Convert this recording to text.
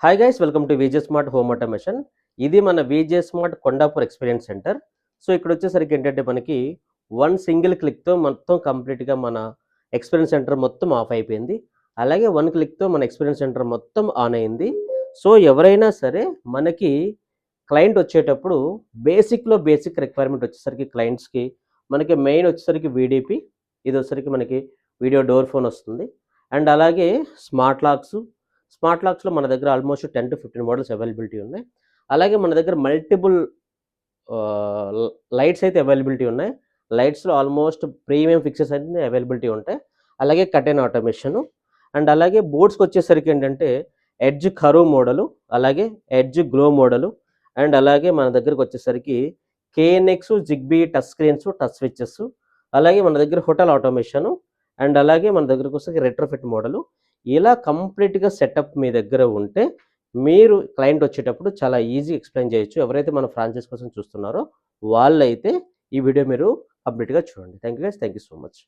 Hi guys, welcome to VJ smart home automation. ఇది మన VJ smart Kondapur experience centre. So ఇక్కడ వచ్చేసరికి ఏంటంటే మనకి వన్ సింగిల్ క్లిక్తో మొత్తం కంప్లీట్గా మన ఎక్స్పీరియన్స్ సెంటర్ మొత్తం ఆఫ్ అయిపోయింది. అలాగే వన్ క్లిక్తో మన ఎక్స్పీరియన్స్ సెంటర్ మొత్తం ఆన్ అయింది. సో ఎవరైనా సరే మనకి క్లయింట్ వచ్చేటప్పుడు బేసిక్లో బేసిక్ రిక్వైర్మెంట్ వచ్చేసరికి క్లయింట్స్కి మనకి మెయిన్ వచ్చేసరికి వీడిపి, ఇది వచ్చేసరికి మనకి వీడియో డోర్ ఫోన్ వస్తుంది. అండ్ అలాగే స్మార్ట్ లాక్స్లో మన దగ్గర ఆల్మోస్ట్ 10 to 15 మోడల్స్ అవైలబిలిటీ ఉన్నాయి. అలాగే మన దగ్గర మల్టిపుల్ లైట్స్ అయితే అవైలబిలిటీ ఉన్నాయి. లైట్స్లో ఆల్మోస్ట్ ప్రీమియం ఫిక్సెస్ అయితే అవైలబిలిటీ ఉంటాయి. అలాగే కటెన్ ఆటోమేషను. అండ్ అలాగే బోర్డ్స్కి వచ్చేసరికి ఏంటంటే ఎడ్జ్ కరవ్ మోడలు, అలాగే ఎడ్జ్ గ్లో మోడలు. అండ్ అలాగే మన దగ్గరకు వచ్చేసరికి KNX Zigbee touch screens, touch switches. అలాగే మన దగ్గర హోటల్ ఆటోమేషను. అండ్ అలాగే మన దగ్గరకు వచ్చేసరికి రెట్రోఫిట్ మోడలు. ఇలా కంప్లీట్గా సెటప్ మీ దగ్గర ఉంటే మీరు క్లయింట్ వచ్చేటప్పుడు చాలా ఈజీ ఎక్స్ప్లెయిన్ చేయొచ్చు. ఎవరైతే మన ఫ్రాంచైజ్ కోసం చూస్తున్నారో వాళ్ళైతే ఈ వీడియో మీరు కంప్లీట్గా చూడండి. Thank you guys, thank you so much.